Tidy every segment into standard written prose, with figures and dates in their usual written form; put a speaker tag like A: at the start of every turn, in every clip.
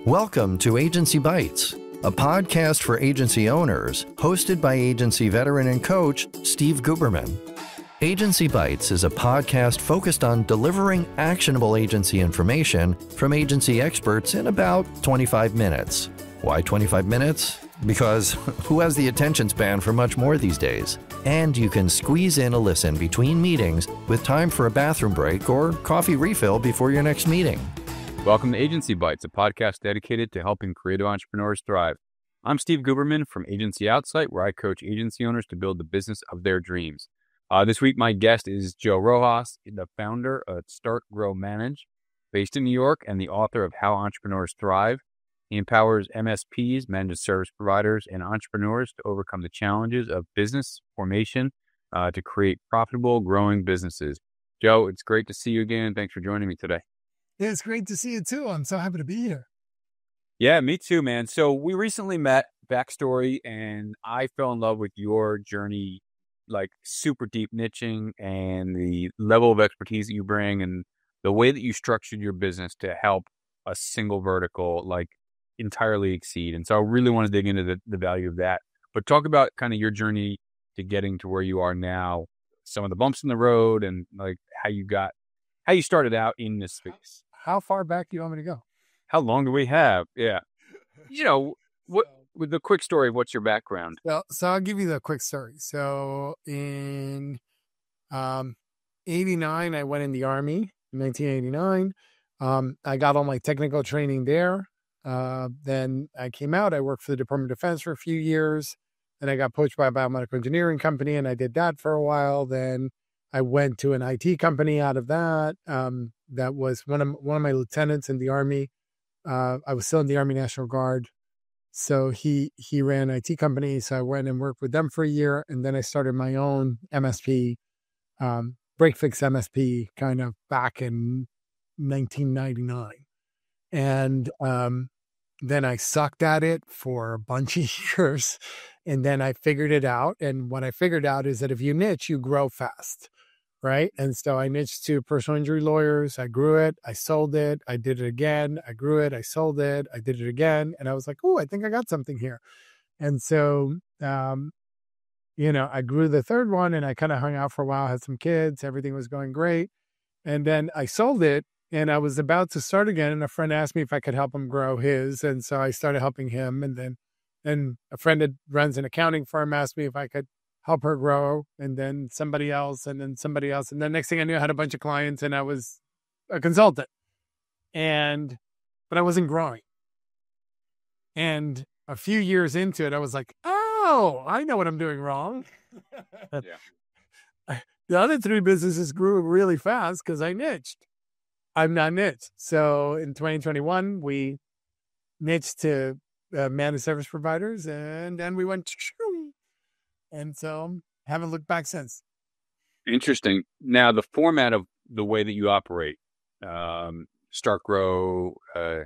A: Welcome to Agency Bytes, a podcast for agency owners, hosted by agency veteran and coach Steve Guberman. Agency Bytes is a podcast focused on delivering actionable agency information from agency experts in about 25 minutes. Why 25 minutes? Because who has the attention span for much more these days? And you can squeeze in a listen between meetings with time for a bathroom break or coffee refill before your next meeting.
B: Welcome to Agency Bytes, a podcast dedicated to helping creative entrepreneurs thrive. I'm Steve Guberman from Agency Outsight, where I coach agency owners to build the business of their dreams. This week, my guest is Joe Rojas, the founder of Start, Grow, Manage, based in New York, and the author of How Entrepreneurs Thrive. He empowers MSPs, managed service providers, and entrepreneurs to overcome the challenges of business formation to create profitable, growing businesses. Joe, it's great to see you again. Thanks for joining me today.
C: It's great to see you too. I'm so happy to be here.
B: Yeah, me too, man. So we recently met, backstory, and I fell in love with your journey, like super deep niching and the level of expertise that you bring and the way that you structured your business to help a single vertical like entirely exceed. And so I really want to dig into the value of that. But talk about kind of your journey to getting to where you are now, some of the bumps in the road and like how you started out in this space.
C: How far back do you want me to go?
B: How long do we have? Yeah. With the quick story of what's your background?
C: So I'll give you the quick story. So in 89, I went in the Army in 1989. I got all my technical training there. Then I came out. I worked for the Department of Defense for a few years. Then I got poached by a biomedical engineering company, and I did that for a while. Then I went to an IT company out of that. That was one of my lieutenants in the Army. I was still in the Army National Guard. So he ran an IT company. So I went and worked with them for a year. And then I started my own MSP, break fix MSP kind of back in 1999. And then I sucked at it for a bunch of years. And then I figured it out. And what I figured out is that if you niche, you grow fast. Right. And so I niched to personal injury lawyers. I grew it. I sold it. I did it again. I grew it. I sold it. I did it again. And I was like, oh, I think I got something here. And so, I grew the third one and I kind of hung out for a while, had some kids. Everything was going great. And then I sold it and I was about to start again. And a friend asked me if I could help him grow his. And so I started helping him. And then a friend that runs an accounting firm asked me if I could help her grow, and then somebody else, and then somebody else. And then next thing I knew, I had a bunch of clients and I was a consultant. But I wasn't growing. And a few years into it, I was like, oh, I know what I'm doing wrong. Yeah. The other three businesses grew really fast because I niched. I'm not niched. So in 2021, we niched to managed service providers, and then we went and so haven't looked back since. Interesting.
B: Now, the format of the way that you operate, Start, Grow, I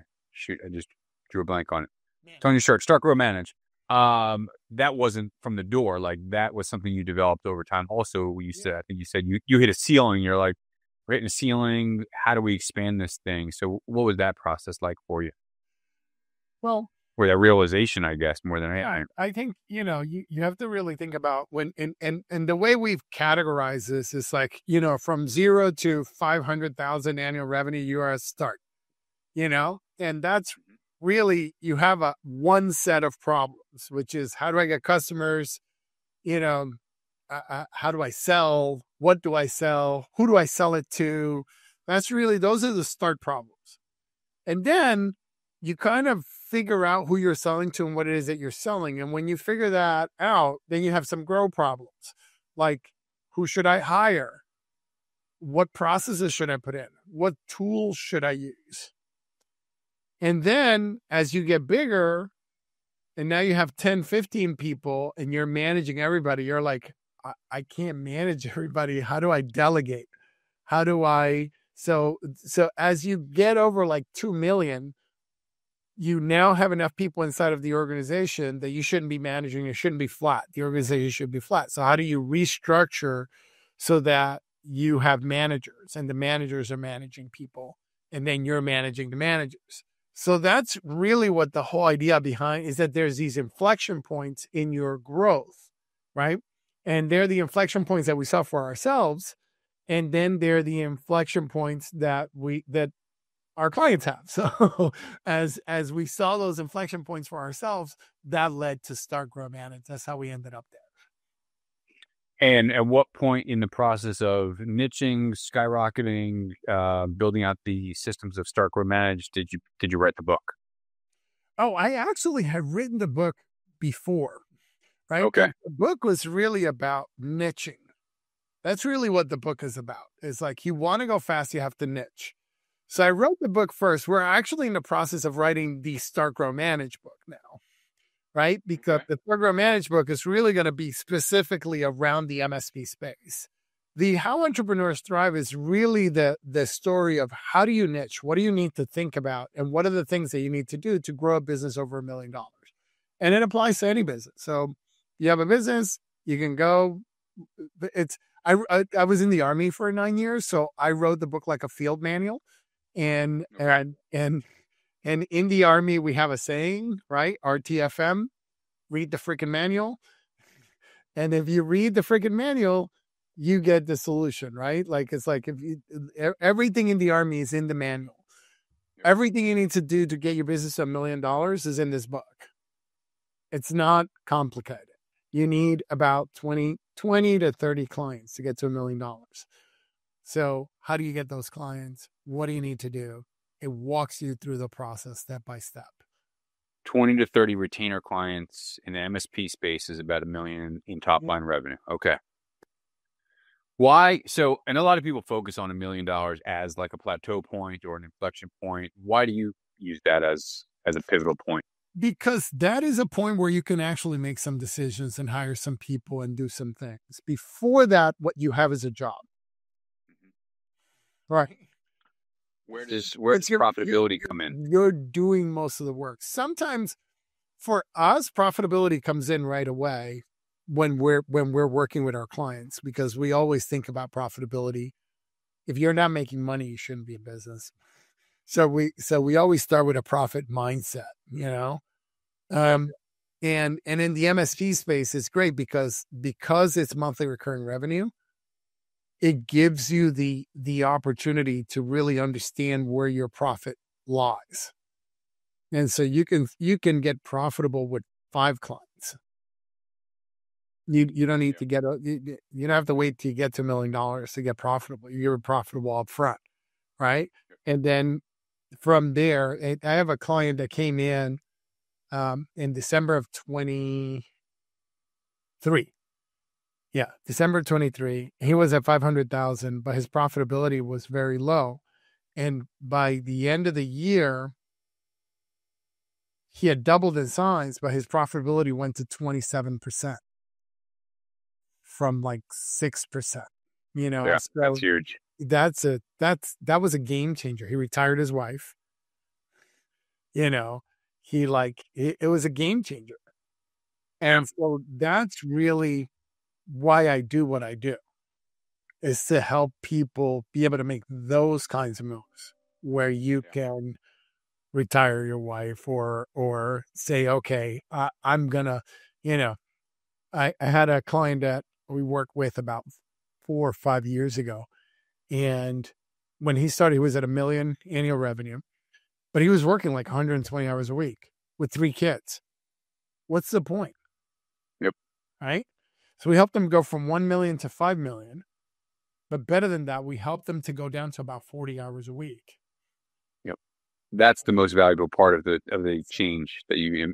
B: just drew a blank on it. Tony Start, Grow, Manage. That wasn't from the door. Like that was something you developed over time. Also, I think you said you hit a ceiling. You're like, we're hitting a ceiling. How do we expand this thing? So what was that process like for you?
C: Well,
B: or that realization, I guess, more than anything.
C: I think, you have to really think about when, and the way we've categorized this is like, from 0 to 500,000 annual revenue, you are a start, and that's really, you have one set of problems, which is how do I get customers? How do I sell? What do I sell? Who do I sell it to? Those are the start problems. And then you kind of figure out who you're selling to and what it is that you're selling. And when you figure that out, then you have some grow problems. Like, who should I hire? What processes should I put in? What tools should I use? And then as you get bigger, and now you have 10, 15 people and you're managing everybody, you're like, I can't manage everybody. How do I delegate? So as you get over like 2 million, you now have enough people inside of the organization that you shouldn't be managing. It shouldn't be flat. The organization should be flat. So how do you restructure so that you have managers and the managers are managing people and then you're managing the managers? So that's really what the whole idea behind is, that there's these inflection points in your growth, right? And they're the inflection points that we saw for ourselves. And then they're the inflection points that our clients have. So as we saw those inflection points for ourselves, that led to Start, Grow, Manage. That's how we ended up there.
B: And at what point in the process of niching, skyrocketing, building out the systems of Start, Grow, Manage, did you write the book?
C: Oh, I actually had written the book before, right?
B: Okay.
C: The book was really about niching. That's really what the book is about. It's like, you want to go fast, you have to niche. So I wrote the book first. We're actually in the process of writing the Start, Grow, Manage book now, right? Because the Start, Grow, Manage book is really going to be specifically around the MSP space. The How Entrepreneurs Thrive is really the story of how do you niche? What do you need to think about? And what are the things that you need to do to grow a business over $1 million? And it applies to any business. So you have a business, you can go. I was in the Army for 9 years, so I wrote the book like a field manual. And in the Army, we have a saying, right? RTFM, read the freaking manual. And if you read the freaking manual, you get the solution, right? Like, it's like, everything in the Army is in the manual. Everything you need to do to get your business to $1 million is in this book. It's not complicated. You need about 20 to 30 clients to get to $1 million. So how do you get those clients? What do you need to do? It walks you through the process step by step.
B: 20 to 30 retainer clients in the MSP space is about $1 million in top line revenue. Okay. Why? So, and a lot of people focus on $1 million as like a plateau point or an inflection point. Why do you use that as a pivotal point?
C: Because that is a point where you can actually make some decisions and hire some people and do some things. Before that, what you have is a job. Right.
B: Where does profitability come in?
C: You're doing most of the work. Sometimes for us, profitability comes in right away when we're working with our clients, because we always think about profitability. If you're not making money, you shouldn't be in business. So we always start with a profit mindset, you know? And in the MSP space, it's great because it's monthly recurring revenue. It gives you the opportunity to really understand where your profit lies. And so you can get profitable with 5 clients. You don't need to you don't have to wait till you get to $1 million to get profitable. You're profitable up front, right? And then from there, I have a client that came in December of 23. Yeah, December 23. He was at 500,000, but his profitability was very low. And by the end of the year, he had doubled in size, but his profitability went to 27% from like 6%. You know,
B: yeah,
C: so
B: that's huge.
C: That was a game changer. He retired his wife. You know, it was a game changer. And so that's really why I do what I do, is to help people be able to make those kinds of moves where you can retire your wife or say, okay, I'm gonna, I had a client that we worked with about 4 or 5 years ago. And when he started, he was at $1 million annual revenue, but he was working like 120 hours a week with 3 kids. What's the point?
B: Yep.
C: Right. So we helped them go from 1 million to 5 million, but better than that, we helped them to go down to about 40 hours a week.
B: Yep. That's the most valuable part of the change that you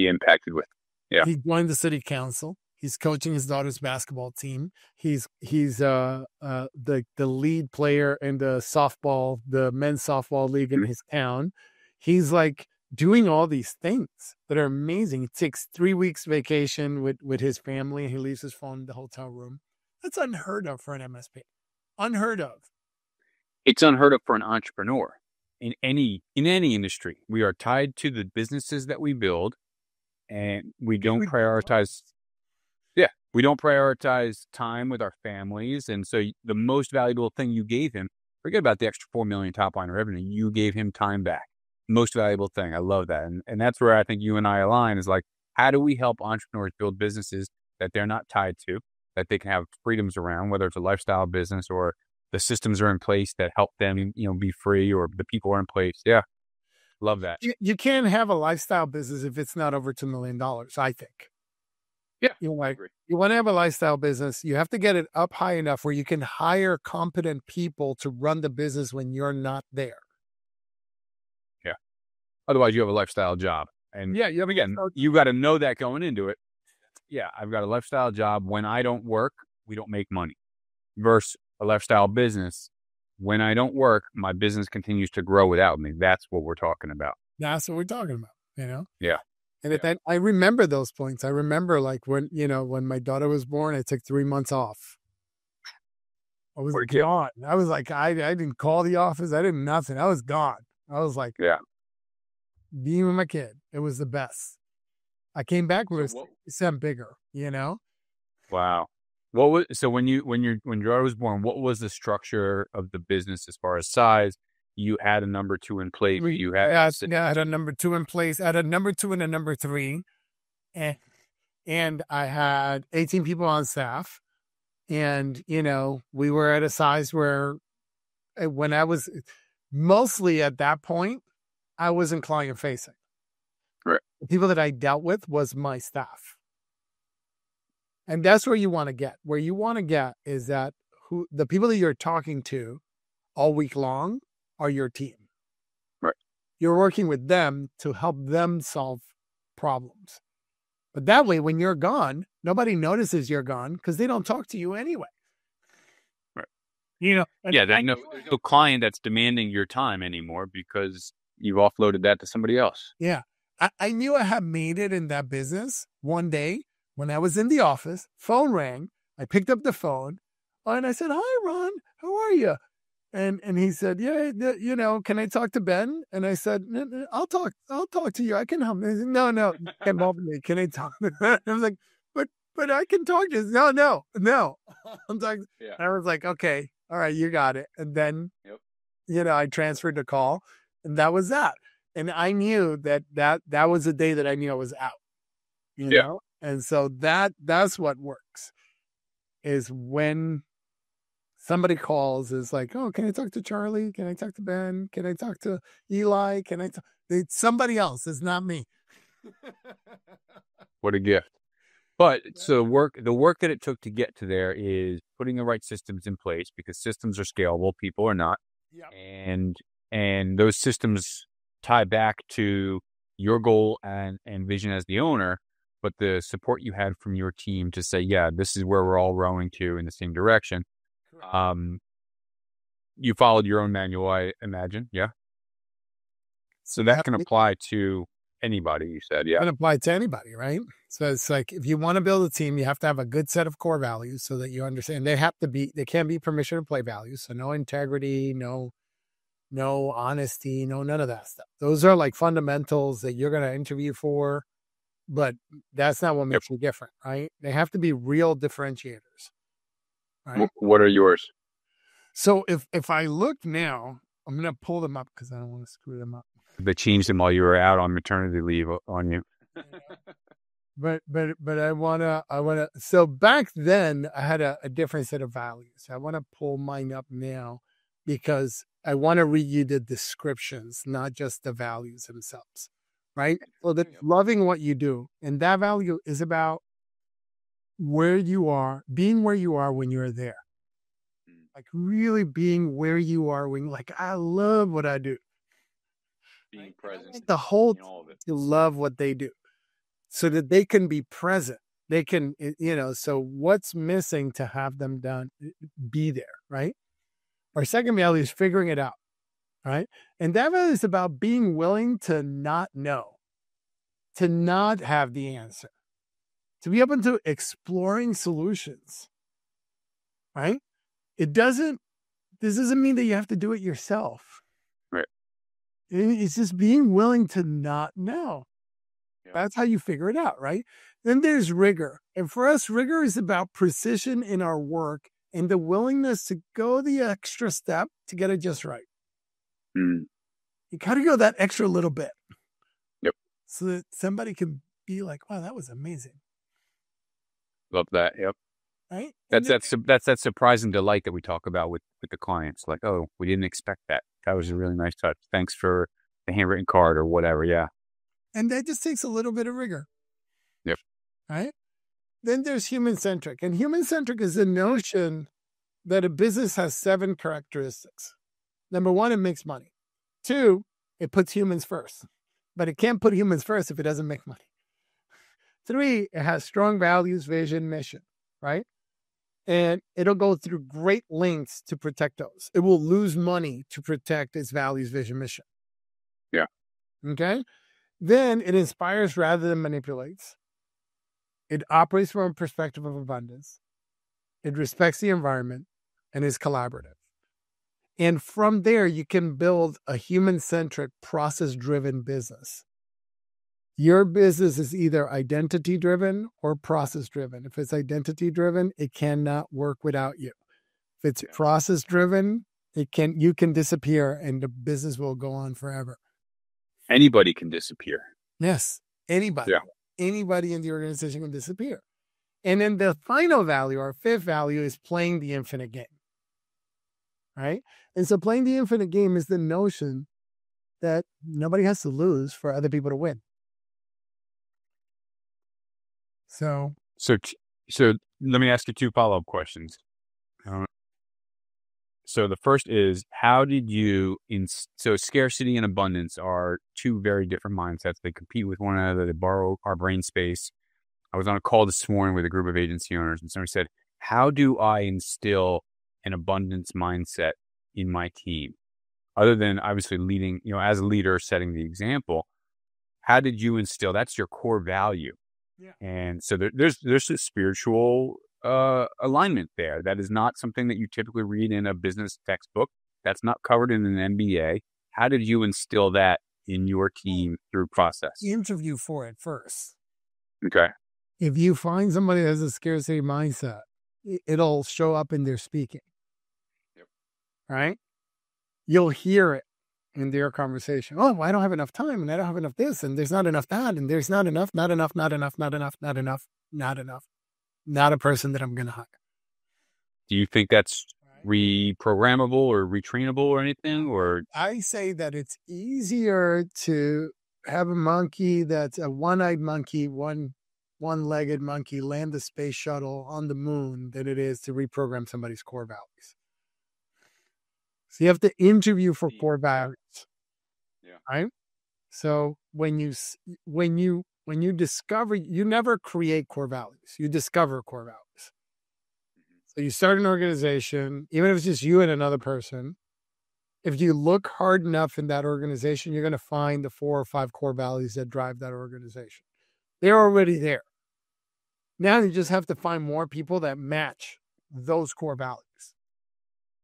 B: impacted with. Yeah.
C: He joined the city council. He's coaching his daughter's basketball team. He's the lead player in the men's softball league in his town. He's like doing all these things that are amazing. He takes 3 weeks vacation with his family. He leaves his phone in the hotel room. That's unheard of for an MSP. Unheard of.
B: It's unheard of for an entrepreneur in any industry. We are tied to the businesses that we build, and we don't prioritize. Yeah, we don't prioritize time with our families. And so the most valuable thing you gave him, forget about the extra 4 million top line revenue, you gave him time back. most valuable thing. I love that. And that's where I think you and I align is like, how do we help entrepreneurs build businesses that they're not tied to, that they can have freedoms around, whether it's a lifestyle business or the systems are in place that help them, be free, or the people are in place. Yeah. Love that.
C: You can't have a lifestyle business if it's not over $2 million, I think.
B: Yeah.
C: You want to have a lifestyle business, you have to get it up high enough where you can hire competent people to run the business when you're not there.
B: Yeah. Otherwise, you have a lifestyle job. And
C: yeah,
B: again, you got to know that going into it. Yeah, I've got a lifestyle job. When I don't work, we don't make money. Versus a lifestyle business. When I don't work, my business continues to grow without me. That's what we're talking about.
C: That's what we're talking about,
B: Yeah.
C: And I remember those points. I remember like when my daughter was born, I took 3 months off. I was gone. I was like, I didn't call the office. I didn't nothing. I was gone. I was like, being with my kid. It was the best. I came back with $1 bigger,
B: Wow. When your daughter was born, what was the structure of the business as far as size? You had a number 2 in place.
C: I had a number 2 in place. I had a number 2 and a number 3, and I had 18 people on staff. And we were at a size where, when I was mostly at that point, I wasn't client facing.
B: Right.
C: The people that I dealt with was my staff. And that's where you want to get. Where you want to get is that the people that you're talking to all week long are your team.
B: Right.
C: You're working with them to help them solve problems. But that way, when you're gone, nobody notices you're gone because they don't talk to you anyway.
B: Right.
C: There's
B: no client that's demanding your time anymore because you've offloaded that to somebody else.
C: Yeah. I knew I had made it in that business one day. When I was in the office, phone rang. I picked up the phone, and I said, "Hi, Ron. How are you?" And he said, "Yeah, can I talk to Ben?" And I said, "I'll talk to you. I can help." He said, No, can't help me. Can I talk? I was like, "But I can talk to you." No. I'm like, I was like, "Okay, all right, you got it." And then, I transferred the call, and that was that. And I knew that was the day that I knew I was out. You know. And so that's what works, is when somebody calls, is like, "Oh, can I talk to Charlie? Can I talk to Ben? Can I talk to Eli? Can I talk?" It's somebody else. It's not me.
B: What a gift. But so the work that it took to get to there is putting the right systems in place, because systems are scalable. People are not.
C: Yep.
B: And those systems tie back to your goal and vision as the owner. But the support you had from your team to say, yeah, this is where we're all rowing to in the same direction. You followed your own manual, I imagine. Yeah. So that can apply to anybody, you said. Yeah.
C: It can apply to anybody, right? So it's like, if you want to build a team, you have to have a good set of core values so that you understand they can't be permission to play values. So no integrity, no honesty, none of that stuff. Those are like fundamentals that you're going to interview for. But that's not what makes you different, right? They have to be real differentiators. Right?
B: What are yours?
C: So if I look now, I'm going to pull them up because I don't want to screw them up.
B: They changed them while you were out on maternity leave on you.
C: But I want to, so back then I had a different set of values. I want to pull mine up now because I want to read you the descriptions, not just the values themselves. Right? So that's loving what you do. And that value is about where you are, being where you are when you're there. Like really being where you are when, like, I love what I do.
B: Being present.
C: The whole to love what they do so that they can be present. They can, so what's missing to have them be there, right? Our second value is figuring it out. Right. And that is about being willing to not know, to not have the answer, to be open to exploring solutions. Right. This doesn't mean that you have to do it yourself.
B: Right.
C: It's just being willing to not know. Yeah. That's how you figure it out. Right. Then there's rigor. And for us, rigor is about precision in our work and the willingness to go the extra step to get it just right. You got to go that extra little bit.
B: Yep.
C: So that somebody can be like, wow, that was amazing.
B: Love that. Yep.
C: Right.
B: That's that surprise and delight that we talk about with the clients. Like, oh, we didn't expect that. That was a really nice touch. Thanks for the handwritten card or whatever. Yeah.
C: And that just takes a little bit of rigor.
B: Yep.
C: Right. Then there's human-centric. And human-centric is the notion that a business has 7 characteristics. Number 1, it makes money. 2, it puts humans first. But it can't put humans first if it doesn't make money. 3, it has strong values, vision, mission, right? And it'll go through great lengths to protect those. It will lose money to protect its values, vision, mission.
B: Yeah.
C: Okay? Then it inspires rather than manipulates. It operates from a perspective of abundance. It respects the environment and is collaborative. And from there, you can build a human-centric, process-driven business. Your business is either identity-driven or process-driven. If it's identity-driven, it cannot work without you. If it's process-driven, you can disappear and the business will go on forever.
B: Anybody can disappear.
C: Yes, anybody.
B: Yeah.
C: Anybody in the organization can disappear. And then the final value, our 5th value, is playing the infinite game. Right? And so playing the infinite game is the notion that nobody has to lose for other people to win. So
B: let me ask you 2 follow-up questions. So the first is, how did you, so scarcity and abundance are 2 very different mindsets. They compete with one another. They borrow our brain space. I was on a call this morning with a group of agency owners, and somebody said, how do I instill an abundance mindset in my team? Other than obviously leading, as a leader, setting the example, how did you instill? That's your core value.
C: Yeah.
B: And so there's a spiritual alignment there. That is not something that you typically read in a business textbook. That's not covered in an MBA. How did you instill that in your team through process?
C: Interview for it first.
B: Okay.
C: If you find somebody that has a scarcity mindset, it'll show up in their speaking.
B: Yep.
C: Right? You'll hear it in their conversation. Oh, I don't have enough time, and I don't have enough this, and there's not enough that, and there's not enough, not enough, not enough, not enough, not enough, not enough. Not a person that I'm going to hire.
B: Do you think that's reprogrammable or retrainable or anything? Or
C: I say that it's easier to have a monkey that's a one-eyed monkey, one-legged monkey land the space shuttle on the moon than it is to reprogram somebody's core values. So you have to interview for core values.
B: Yeah.
C: Right? So when you discover, you never create core values. You discover core values. So you start an organization, even if it's just you and another person. If you look hard enough in that organization, you're going to find the 4 or 5 core values that drive that organization. They're already there. Now you just have to find more people that match those core values.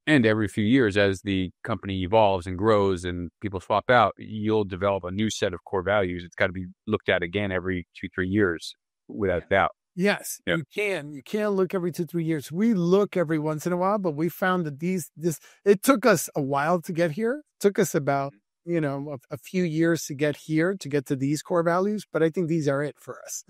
B: And every few years, as the company evolves and grows and people swap out, you'll develop a new set of core values. It's got to be looked at again every 2-3 years, without doubt.
C: Yes,
B: Yep.
C: You can. You can't look every 2-3 years. We look every once in a while, but we found that it took us a while to get here. It took us about, a few years to get here, to get to these core values. But I think these are it for us.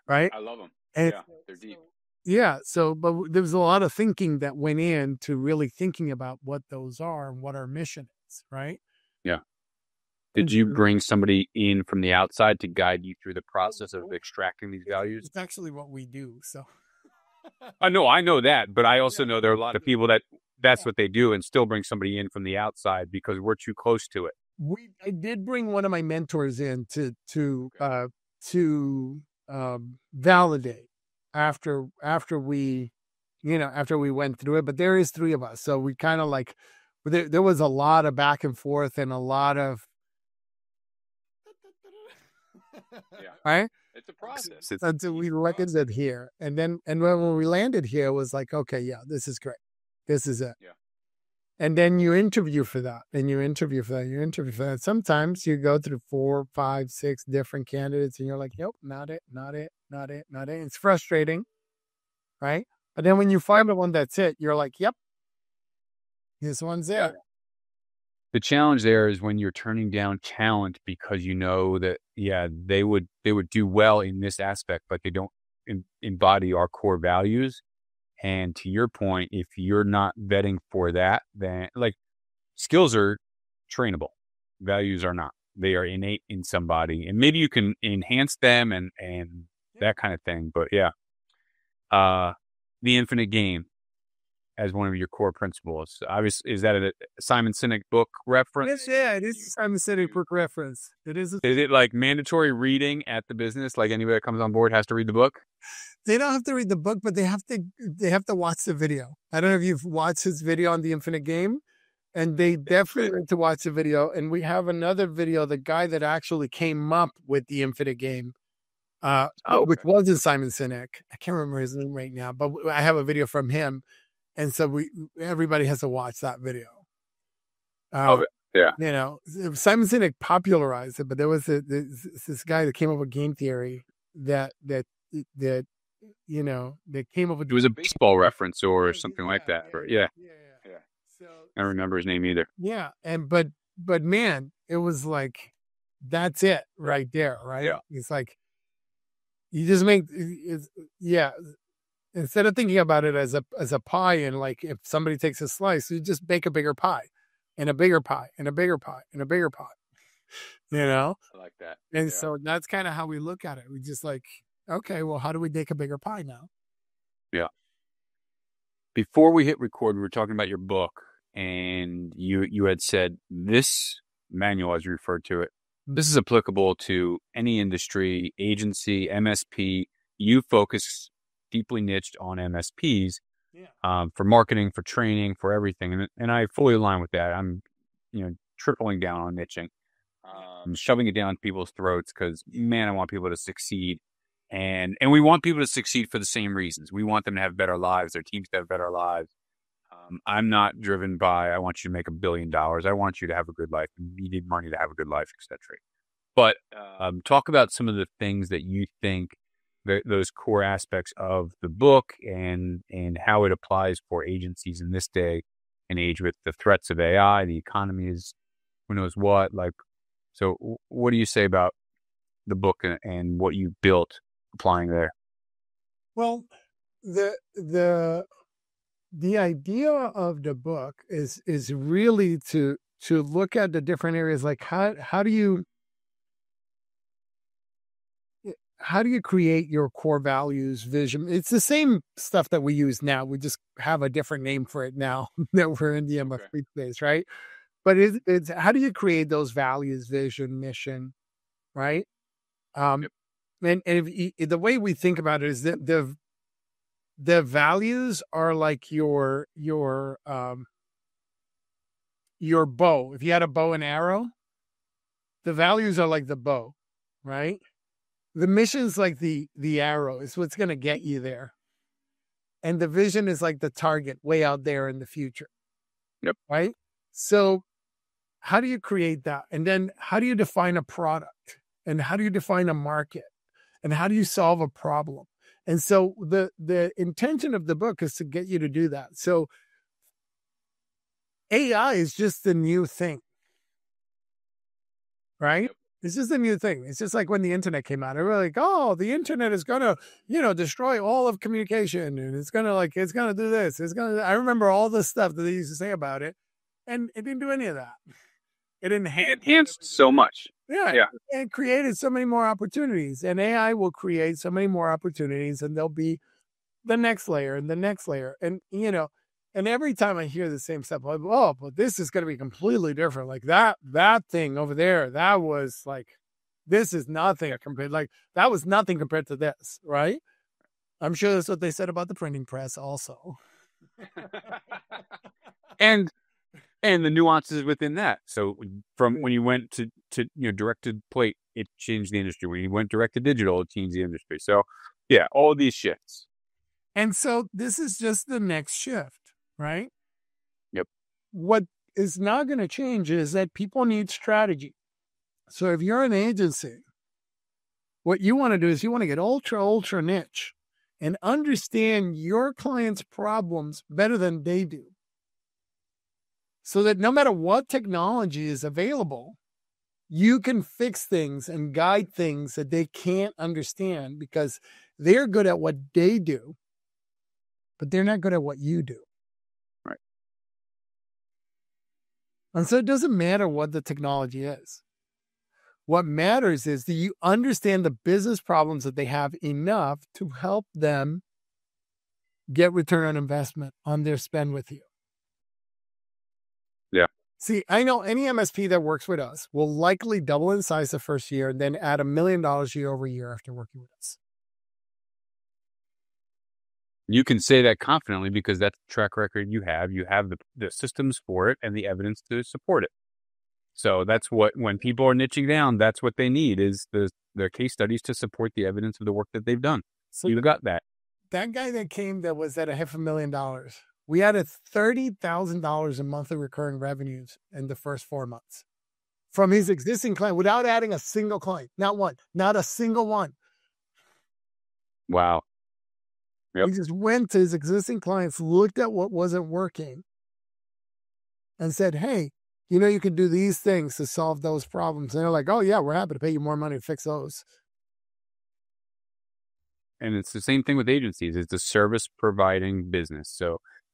C: Right?
B: I love them.
C: And
B: they're deep.
C: Yeah. So, but there was a lot of thinking that went into really thinking about what those are and what our mission is, right?
B: Yeah. Did you bring somebody in from the outside to guide you through the process of extracting these values?
C: It's actually what we do. So,
B: I know that, but I also know there are a lot of people that's what they do and still bring somebody in from the outside because we're too close to it.
C: I did bring one of my mentors in to validate after we went through it, but there is 3 of us. So we kind of there was a lot of back and forth and a lot of, right?
B: It's a process.
C: Until we landed here. And when we landed here, it was like, okay, yeah, this is great. This is it.
B: Yeah.
C: And then you interview for that. And you interview for that. Sometimes you go through 4, 5, 6 different candidates and you're like, nope, not it. It's frustrating. Right? But then when you find the one that's it, you're like, yep, this one's it.
B: The challenge there is when you're turning down talent because you know that, they would do well in this aspect, but they don't embody our core values. And to your point, if you're not vetting for that, then like skills are trainable, values are not. They are innate in somebody, and maybe you can enhance them and that kind of thing. But the infinite game as one of your core principles. Obviously, is that a Simon Sinek book reference?
C: It is a Simon Sinek book reference. It is.
B: Is it like mandatory reading at the business? Like anybody that comes on board has to read the book?
C: They don't have to read the book, but they have to watch the video. I don't know if you've watched his video on the infinite game, and they definitely need to watch the video. And we have another video, the guy that actually came up with the infinite game, which wasn't Simon Sinek. I can't remember his name right now, but I have a video from him. And so everybody has to watch that video.
B: Yeah.
C: Simon Sinek popularized it, but there was this guy that came up with game theory that came up with.
B: It was a baseball reference or something like that. Yeah. So I don't remember his name either.
C: Yeah. But man, it was like, that's it right there. Right.
B: Yeah.
C: It's like, you just make, instead of thinking about it as a pie, and like if somebody takes a slice, you just bake a bigger pie and a bigger pie and a bigger pie and a bigger pie,
B: I like that.
C: And so that's kind of how we look at it. We just like, okay, well, how do we make a bigger pie now?
B: Yeah. Before we hit record, we were talking about your book, and you had said this manual, as you referred to it, this is applicable to any industry, agency, MSP. You focus deeply niched on MSPs for marketing, for training, for everything. And I fully align with that. I'm, tripling down on niching, shoving it down people's throats because, man, I want people to succeed. And we want people to succeed for the same reasons. We want them to have better lives, their teams to have better lives. I'm not driven by, I want you to make $1 billion. I want you to have a good life. You need money to have a good life, etc. But talk about some of the things that you think those core aspects of the book and how it applies for agencies in this day and age with the threats of AI, the economy is who knows what. Like, so what do you say about the book and what you built applying there?
C: Well, the idea of the book is really to look at the different areas, like how do you create your core values, vision? It's the same stuff that we use now. We just have a different name for it now that we're in the MSP space, right? But it's how do you create those values, vision, mission, right? And if the way we think about it is that the values are like your bow. If you had a bow and arrow, the values are like the bow, right? The mission's like the arrow. It's what's going to get you there. And the vision is like the target way out there in the future.
B: Yep.
C: Right? So how do you create that? And then how do you define a product? And how do you define a market? And how do you solve a problem? And so the intention of the book is to get you to do that. So AI is just the new thing. Right? Yep. It's just a new thing. It's just like when the internet came out. We're like, oh, the internet is going to, destroy all of communication. And it's going to do this. I remember all the stuff that they used to say about it. And it didn't do any of that. It
B: enhanced so much.
C: Yeah. And created so many more opportunities. And AI will create so many more opportunities. And there'll be the next layer and the next layer. And, and every time I hear the same stuff, I'm like, oh, but this is going to be completely different. Like that thing over there, that was like, this is nothing compared. Like that was nothing compared to this, right? I'm sure that's what they said about the printing press also.
B: and the nuances within that. So from when you went to direct to plate, it changed the industry. When you went direct to digital, it changed the industry. So yeah, all these shifts.
C: And so this is just the next shift. Right?
B: Yep.
C: What is not going to change is that people need strategy. So if you're an agency, what you want to do is you want to get ultra niche and understand your client's problems better than they do. so that no matter what technology is available, you can fix things and guide things that they can't understand because they're good at what they do, but they're not good at what you do.
B: Right.
C: And so it doesn't matter what the technology is. What matters is that you understand the business problems that they have enough to help them get return on investment on their spend with you.
B: Yeah.
C: See, I know any MSP that works with us will likely double in size the first year and then add $1 million year over year after working with us.
B: You can say that confidently because that's the track record you have. You have the systems for it and the evidence to support it. So that's what, when people are niching down, that's what they need is the case studies to support the evidence of the work that they've done. So you got that.
C: That guy that came that was at $500,000, we added $30,000 in monthly recurring revenues in the first 4 months from his existing client without adding a single client. Not one, not a single one.
B: Wow. Yep.
C: He just went to his existing clients, looked at what wasn't working and said, hey, you know, you can do these things to solve those problems. And they're like, oh yeah, we're happy to pay you more money to fix those.
B: And it's the same thing with agencies. It's a service providing business.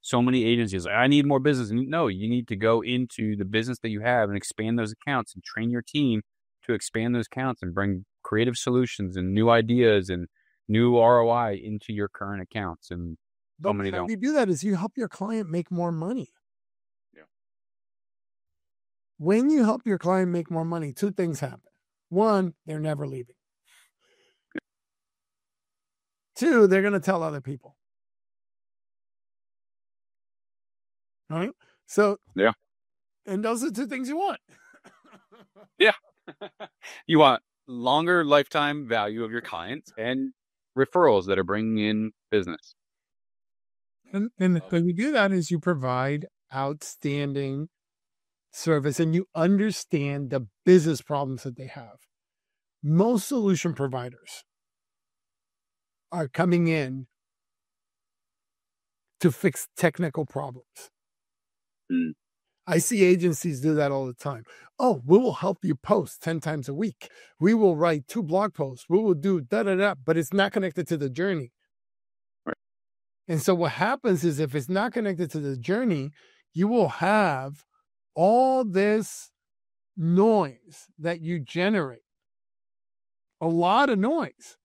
B: So many agencies, I need more business. No, you need to go into the business that you have and expand those accounts and train your team to expand those accounts and bring creative solutions and new ideas and new ROI into your current accounts. And so many don't.
C: How you do that is you help your client make more money.
B: Yeah.
C: When you help your client make more money, two things happen. One, they're never leaving. Two, they're going to tell other people. All right. So,
B: yeah.
C: And those are two things you want.
B: Yeah. You want longer lifetime value of your clients and referrals that are bringing in business.
C: And the way you do that is you provide outstanding service and you understand the business problems that they have. Most solution providers are coming in to fix technical problems.
B: Mm.
C: I see agencies do that all the time. Oh, we will help you post 10 times a week. We will write 2 blog posts. We will do da-da-da, but it's not connected to the journey.
B: Right.
C: And so what happens is if it's not connected to the journey, you will have all this noise that you generate. A lot of noise.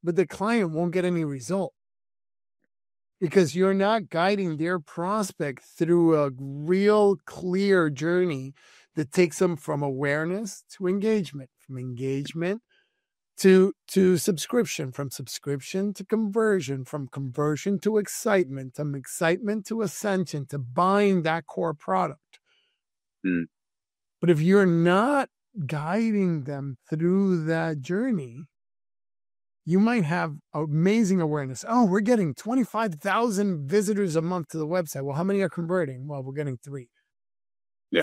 C: But the client won't get any result because you're not guiding their prospect through a real clear journey that takes them from awareness to engagement, from engagement to subscription, from subscription to conversion, from conversion to excitement, from excitement to ascension, to buying that core product.
B: Mm.
C: But if you're not guiding them through that journey, you might have amazing awareness. Oh, we're getting 25,000 visitors a month to the website. Well, how many are converting? Well, we're getting 3.
B: Yeah.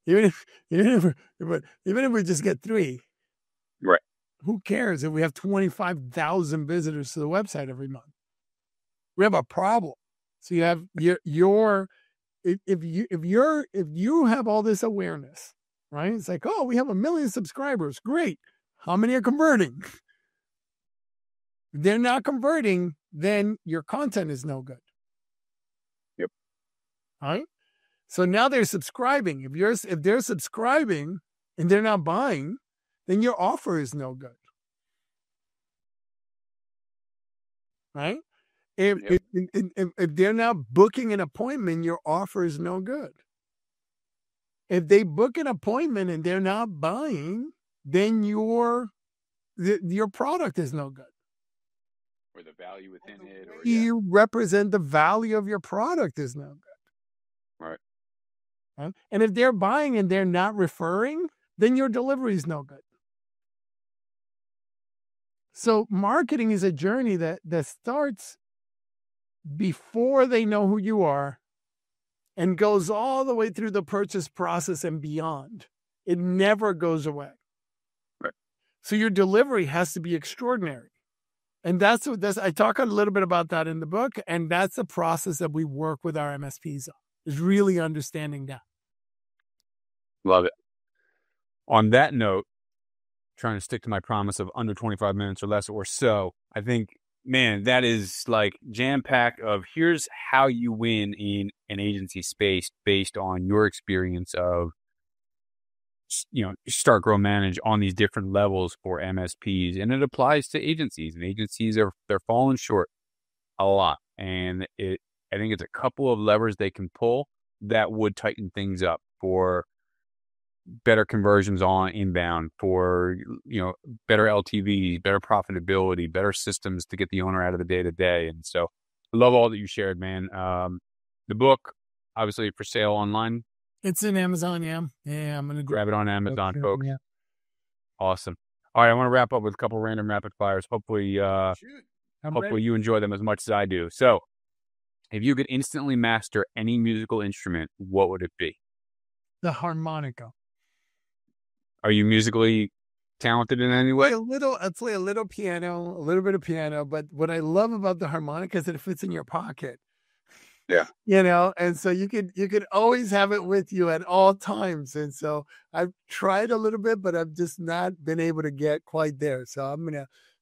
C: Even if we just get 3,
B: right?
C: Who cares if we have 25,000 visitors to the website every month? We have a problem. So you have if you have all this awareness, right? It's like, oh, we have 1 million subscribers. Great. How many are converting? If they're not converting, then your content is no good.
B: Yep.
C: All right. So now they're subscribing. If they're subscribing and they're not buying, then your offer is no good. Right? If they're not booking an appointment, your offer is no good. If they book an appointment and they're not buying, then your product is no good.
B: Or the value within it. Or,
C: you represent the value of your product is no good.
B: Right.
C: And if they're buying and they're not referring, then your delivery is no good. So marketing is a journey that starts before they know who you are and goes all the way through the purchase process and beyond. It never goes away.
B: Right.
C: So your delivery has to be extraordinary. And that's I talk a little bit about that in the book. And that's the process that we work with our MSPs on, is really understanding that.
B: Love it. On that note, trying to stick to my promise of under 25 minutes or less or so, I think, man, that is like jam-packed of here's how you win in an agency space based on your experience of, start, grow, manage on these different levels for MSPs. And it applies to agencies, and agencies they're falling short a lot. And I think it's a couple of levers they can pull that would tighten things up for better conversions on inbound, for, better LTV, better profitability, better systems to get the owner out of the day-to-day. And so I love all that you shared, man. The book, obviously for sale online.
C: It's in Amazon, yeah. Yeah, I'm going to
B: grab it on Amazon, folks.
C: Yeah.
B: Awesome. All right, I want to wrap up with a couple random rapid fires. Hopefully you enjoy them as much as I do. So if you could instantly master any musical instrument, what would it be?
C: The harmonica.
B: Are you musically talented in any way?
C: I play a little piano, a little bit of piano, but what I love about the harmonica is that it fits in your pocket.
B: Yeah.
C: And so you could always have it with you at all times. And so I've tried a little bit, but I've just not been able to get quite there. So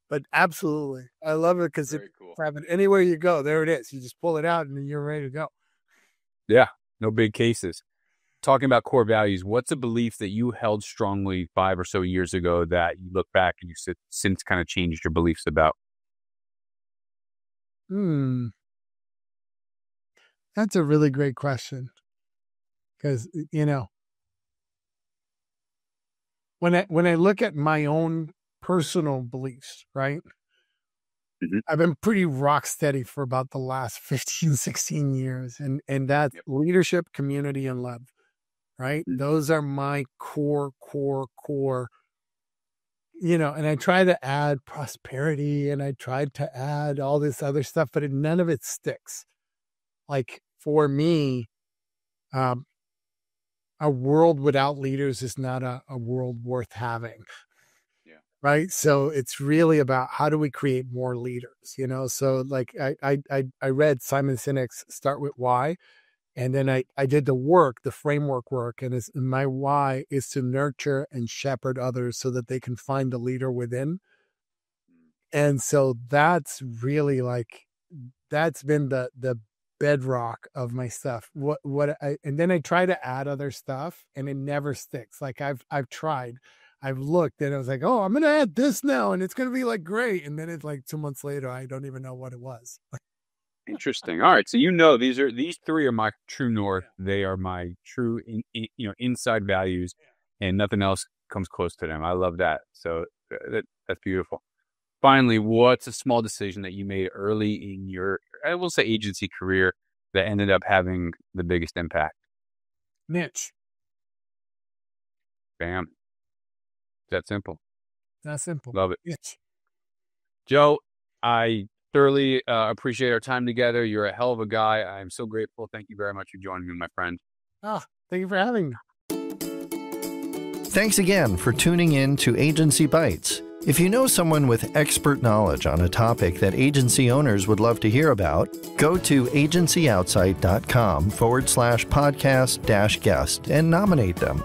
C: but absolutely. I love it because have it anywhere you go, there it is. You just pull it out and then you're ready to go.
B: Yeah. No big cases. Talking about core values, what's a belief that you held strongly 5 or so years ago that you look back and you since kind of changed your beliefs about?
C: That's a really great question. Because, when I look at my own personal beliefs, right? Mm-hmm. I've been pretty rock steady for about the last 15, 16 years. And that's leadership, community, and love. Right? Those are my core. And I try to add prosperity and I tried to add all this other stuff, but none of it sticks. Like for me, a world without leaders is not a world worth having. Yeah. Right. So it's really about how do we create more leaders, So like I read Simon Sinek's Start With Why. And then I did the framework work, and my why is to nurture and shepherd others so that they can find the leader within. And so that's really that's been the bedrock of my stuff. And then I try to add other stuff, and it never sticks. Like I've tried, I've looked, and I was like, oh, I'm going to add this now, and it's going to be great. And then it's 2 months later, I don't even know what it was.
B: Interesting. All right. So, these three are my true north. They are my true, inside values, and nothing else comes close to them. I love that. So that's beautiful. Finally, what's a small decision that you made early in your, I will say, agency career that ended up having the biggest impact?
C: Niche.
B: Bam. That simple.
C: That's simple.
B: Love it.
C: Niche.
B: Joe, I thoroughly appreciate our time together. You're a hell of a guy. I'm so grateful. Thank you very much for joining me, my friend.
C: Thank you for having me.
A: Thanks again for tuning in to Agency Bytes. If you know someone with expert knowledge on a topic that agency owners would love to hear about, go to agencyoutsight.com/podcast-guest and nominate them.